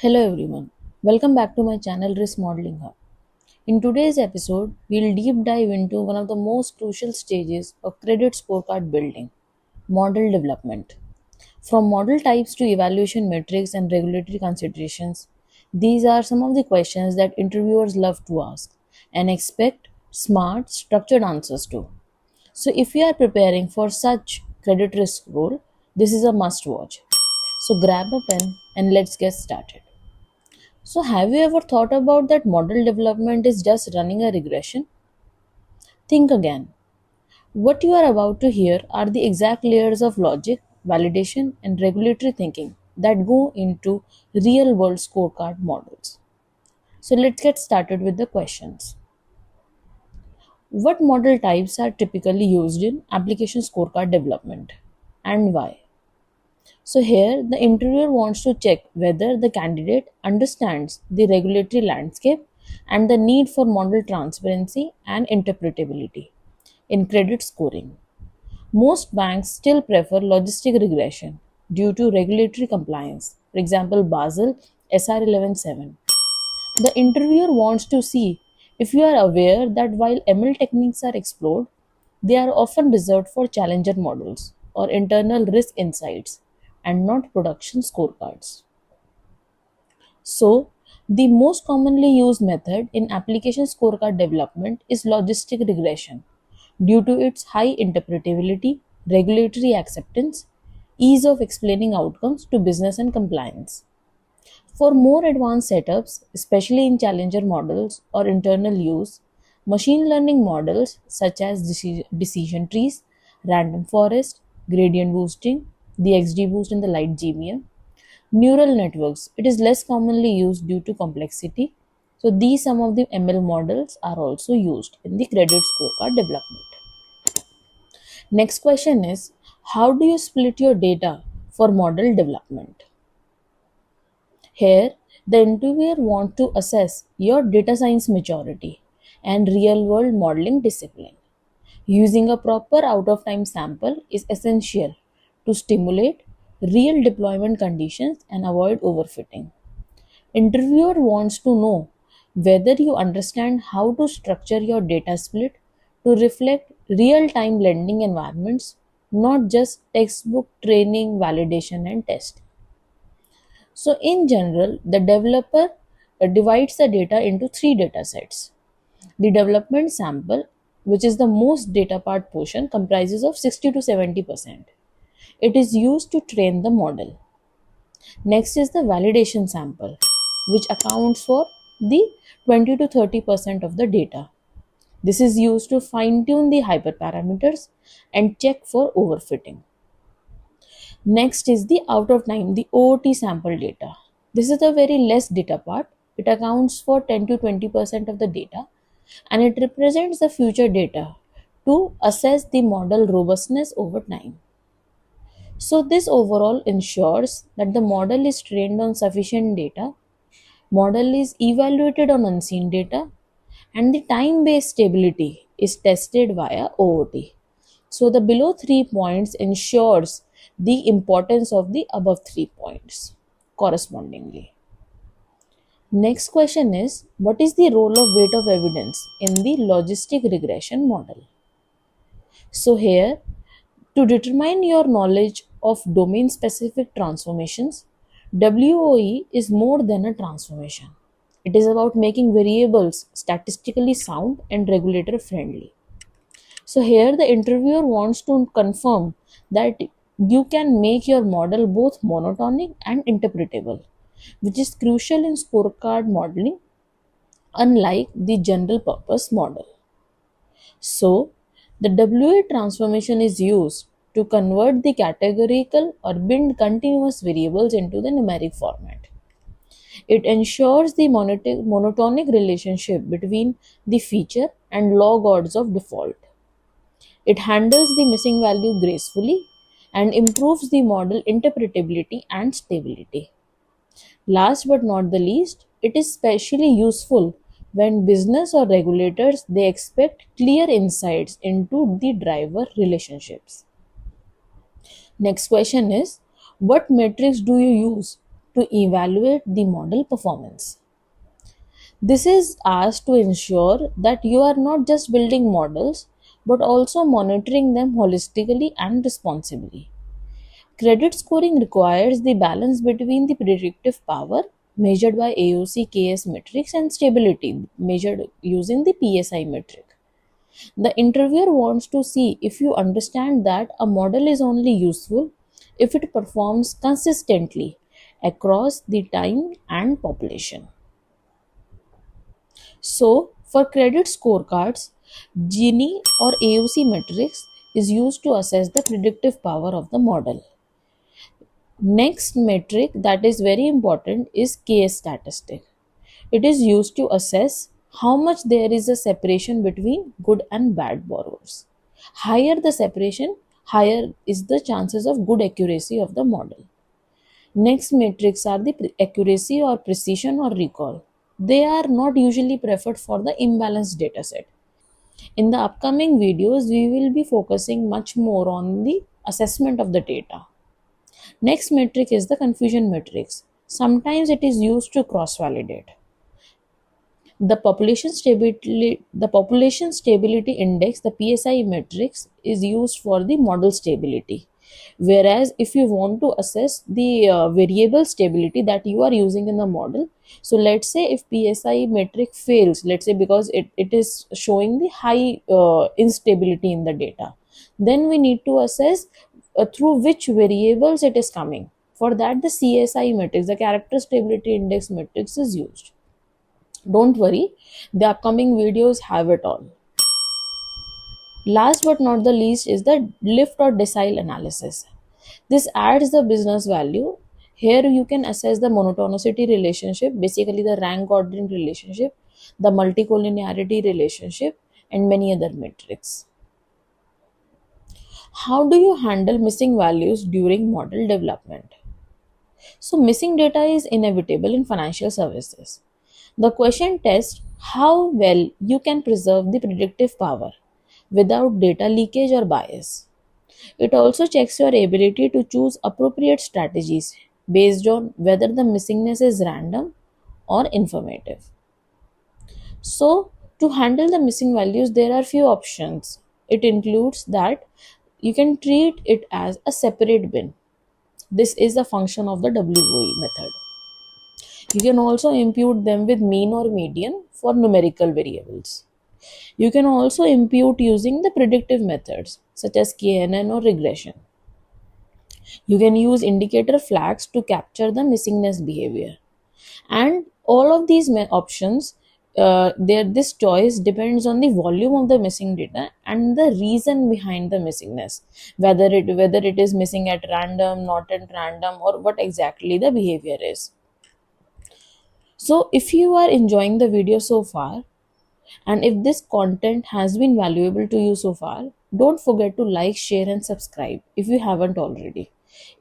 Hello everyone, welcome back to my channel Risk Modeling Hub. In today's episode, we'll deep dive into one of the most crucial stages of credit scorecard building, model development. From model types to evaluation metrics and regulatory considerations, these are some of the questions that interviewers love to ask and expect smart, structured answers to. So if you are preparing for such credit risk role, this is a must watch. So grab a pen and let's get started. So, have you ever thought about that model development is just running a regression? Think again. What you are about to hear are the exact layers of logic, validation, and regulatory thinking that go into real world scorecard models. So, let's get started with the questions. What model types are typically used in application scorecard development and why? So, here the interviewer wants to check whether the candidate understands the regulatory landscape and the need for model transparency and interpretability in credit scoring. Most banks still prefer logistic regression due to regulatory compliance, for example, Basel SR 11.7. The interviewer wants to see if you are aware that while ML techniques are explored, they are often reserved for challenger models or internal risk insights and not production scorecards. So, the most commonly used method in application scorecard development is logistic regression due to its high interpretability, regulatory acceptance, ease of explaining outcomes to business and compliance. For more advanced setups, especially in challenger models or internal use, machine learning models such as decision trees, random forest, gradient boosting, the XGBoost and the LightGBM, neural networks, it is less commonly used due to complexity. So these some of the ML models are also used in the credit scorecard development. Next question is, how do you split your data for model development? Here, the interviewer wants to assess your data science maturity and real world modeling discipline. Using a proper out of time sample is essential to stimulate real deployment conditions and avoid overfitting. Interviewer wants to know whether you understand how to structure your data split to reflect real time lending environments, not just textbook training, validation, and test. So, in general, the developer divides the data into three data sets. The development sample, which is the most data part portion, comprises of 60 to 70%. It is used to train the model. Next is the validation sample, which accounts for the 20 to 30% of the data. This is used to fine tune the hyperparameters and check for overfitting. Next is the out of time, the OOT sample data. This is the very less data part. It accounts for 10 to 20% of the data and it represents the future data to assess the model robustness over time. So, this overall ensures that the model is trained on sufficient data, model is evaluated on unseen data, and the time based stability is tested via OOT. So, the below 3 points ensures the importance of the above 3 points correspondingly. Next question is, what is the role of weight of evidence in the logistic regression model? So, here to determine your knowledge of domain specific transformations, WOE is more than a transformation. It is about making variables statistically sound and regulator friendly. So, here the interviewer wants to confirm that you can make your model both monotonic and interpretable, which is crucial in scorecard modeling, unlike the general purpose model. So, the WA transformation is used to convert the categorical or binned continuous variables into the numeric format. It ensures the monotonic relationship between the feature and log odds of default. It handles the missing value gracefully and improves the model interpretability and stability. Last but not the least, it is especially useful when business or regulators they expect clear insights into the driver relationships. Next question is, what metrics do you use to evaluate the model performance. This is asked to ensure that you are not just building models but also monitoring them holistically and responsibly. Credit scoring requires the balance between the predictive power measured by AOC KS metrics and stability measured using the PSI metric. The interviewer wants to see if you understand that a model is only useful if it performs consistently across the time and population. So, for credit scorecards, Gini or AOC metrics is used to assess the predictive power of the model. Next metric that is very important is KS statistic. It is used to assess how much there is a separation between good and bad borrowers. Higher the separation, higher is the chances of good accuracy of the model. Next metrics are the accuracy or precision or recall. They are not usually preferred for the imbalanced dataset. In the upcoming videos, we will be focusing much more on the assessment of the data. Next metric is the confusion matrix. Sometimes it is used to cross validate. The population stability index, the PSI matrix, is used for the model stability. Whereas if you want to assess the variable stability that you are using in the model, so let's say if PSI metric fails, let's say because it is showing the high instability in the data, then we need to assess through which variables it is coming. For that, the CSI matrix, the character stability index matrix, is used. Don't worry, the upcoming videos have it all. Last but not the least is the lift or decile analysis. This adds the business value. Here you can assess the monotonicity relationship, basically the rank ordering relationship, the multicollinearity relationship, and many other metrics. How do you handle missing values during model development? So, missing data is inevitable in financial services. The question tests how well you can preserve the predictive power without data leakage or bias. It also checks your ability to choose appropriate strategies based on whether the missingness is random or informative. So, to handle the missing values, there are few options. It includes that you can treat it as a separate bin. This is a function of the WOE method. You can also impute them with mean or median for numerical variables. You can also impute using the predictive methods such as KNN or regression. You can use indicator flags to capture the missingness behavior. And all of these options, this choice depends on the volume of the missing data and the reason behind the missingness, whether it is missing at random, not at random, or what exactly the behavior is. So, if you are enjoying the video so far, and if this content has been valuable to you so far, don't forget to like, share, and subscribe if you haven't already.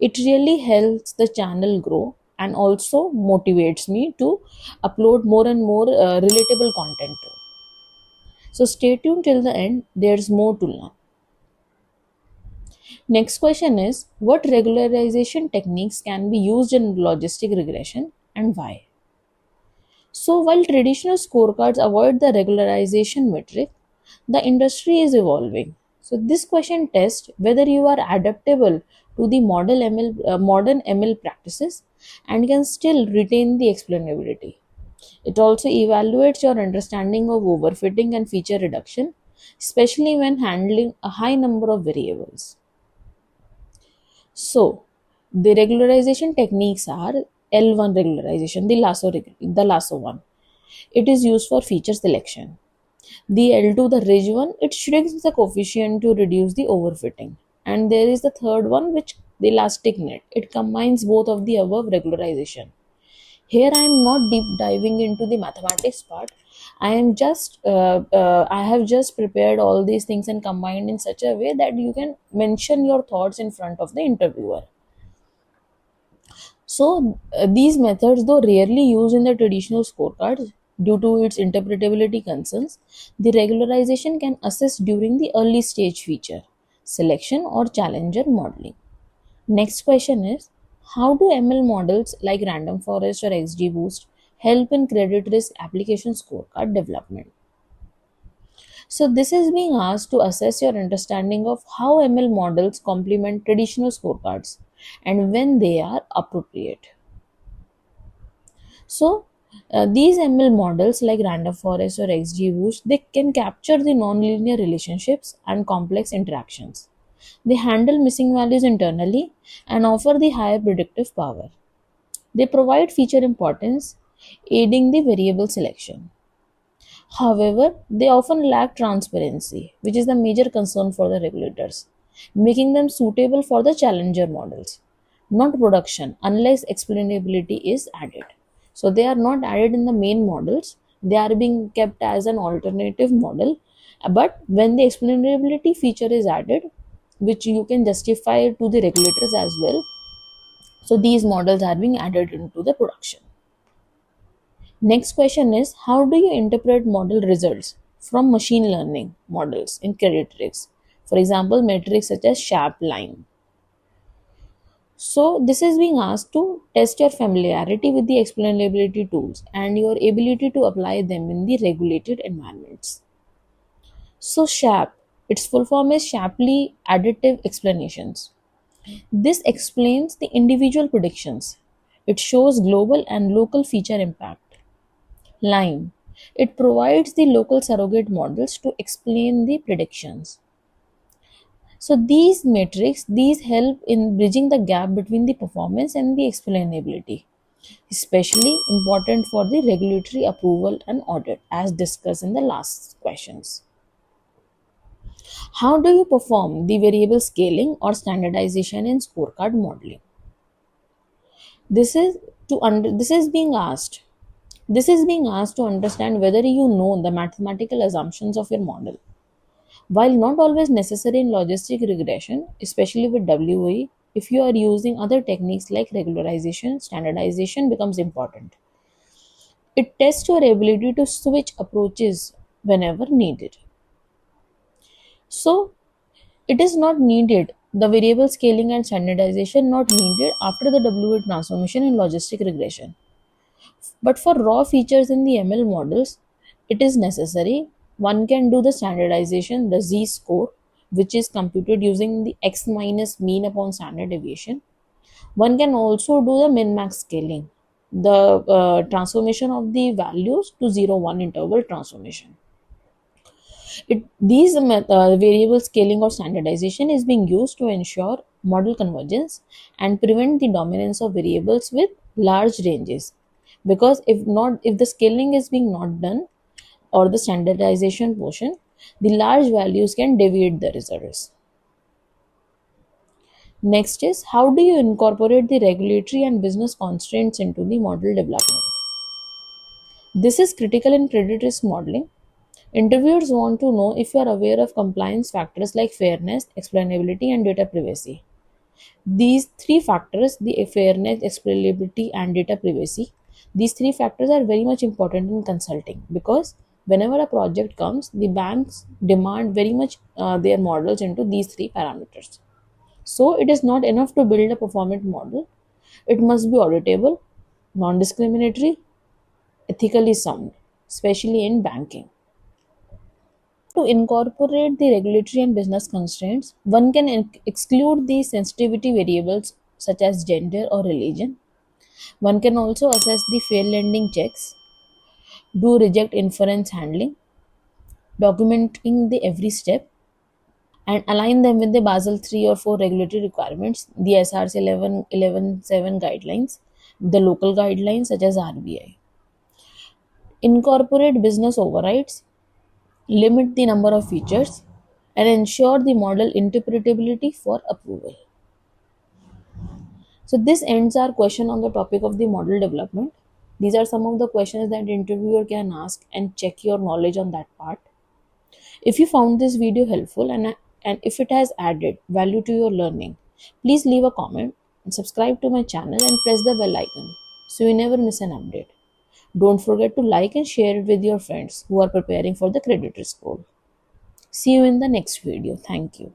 It really helps the channel grow and also motivates me to upload more and more relatable content too. So, stay tuned till the end, there's more to learn. Next question is, what regularization techniques can be used in logistic regression and why? So, while traditional scorecards avoid the regularization metric, the industry is evolving. So, this question tests whether you are adaptable to the modern ML practices and can still retain the explainability. It also evaluates your understanding of overfitting and feature reduction, especially when handling a high number of variables. So, the regularization techniques are L1 regularization, the lasso one. It is used for feature selection. The L2, the ridge one, it shrinks the coefficient to reduce the overfitting. And there is the third one, which the elastic net. It combines both of the above regularization. Here I am not deep diving into the mathematics part. I have just prepared all these things and combined in such a way that you can mention your thoughts in front of the interviewer. So, these methods, though rarely used in the traditional scorecards due to its interpretability concerns, the regularization can assist during the early stage feature selection or challenger modeling. Next question is, How do ML models like Random Forest or XGBoost help in credit risk application scorecard development? So, this is being asked to assess your understanding of how ML models complement traditional scorecards and when they are appropriate. So, these ML models like Random Forest or XGBoost, they can capture the nonlinear relationships and complex interactions. They handle missing values internally and offer the higher predictive power. They provide feature importance, aiding the variable selection. However, they often lack transparency, which is the major concern for the regulators, making them suitable for the challenger models, not production, unless explainability is added. So, they are not added in the main models, they are being kept as an alternative model. But when the explainability feature is added, which you can justify to the regulators as well, so these models are being added into the production. Next question is, how do you interpret model results from machine learning models in credit risk? For example, metrics such as sharp line. So this is being asked to test your familiarity with the explainability tools and your ability to apply them in the regulated environments. So SHAP, its full form is Shapley Additive Explanations. This explains the individual predictions. It shows global and local feature impact. Line. It provides the local surrogate models to explain the predictions. So these metrics, these help in bridging the gap between the performance and the explainability, especially important for the regulatory approval and audit, as discussed in the last questions. How do you perform the variable scaling or standardization in scorecard modeling? This is this is being asked. This is being asked to understand whether you know the mathematical assumptions of your model. While not always necessary in logistic regression, especially with WOE, if you are using other techniques like regularization, standardization becomes important. It tests your ability to switch approaches whenever needed. So, it is not needed. The variable scaling and standardization not needed after the WOE transformation in logistic regression. But for raw features in the ML models, it is necessary. One can do the standardization, the Z score, which is computed using the X minus mean upon standard deviation. One can also do the min max scaling, the transformation of the values to 0 1 interval transformation. These variable scaling or standardization is being used to ensure model convergence and prevent the dominance of variables with large ranges. Because if the scaling is being not done or the standardization portion, the large values can deviate the results. Next is, how do you incorporate the regulatory and business constraints into the model development? This is critical in credit risk modeling. Interviewers want to know if you are aware of compliance factors like fairness, explainability, and data privacy. These three factors, the fairness, explainability, and data privacy, these three factors are very much important in consulting, because whenever a project comes, the banks demand very much their models into these three parameters. So it is not enough to build a performant model. It must be auditable, non-discriminatory, ethically sound, especially in banking. To incorporate the regulatory and business constraints, one can exclude the sensitivity variables such as gender or religion. One can also assess the fair lending checks, do reject inference handling, documenting the every step, and align them with the Basel 3 or 4 regulatory requirements, the SRC 11.7 guidelines, the local guidelines such as RBI. Incorporate business overrides, limit the number of features, and ensure the model interpretability for approval. So this ends our question on the topic of the model development. These are some of the questions that the interviewer can ask and check your knowledge on that part. If you found this video helpful and if it has added value to your learning, please leave a comment and subscribe to my channel and press the bell icon so you never miss an update. Don't forget to like and share it with your friends who are preparing for the credit risk role. See you in the next video. Thank you.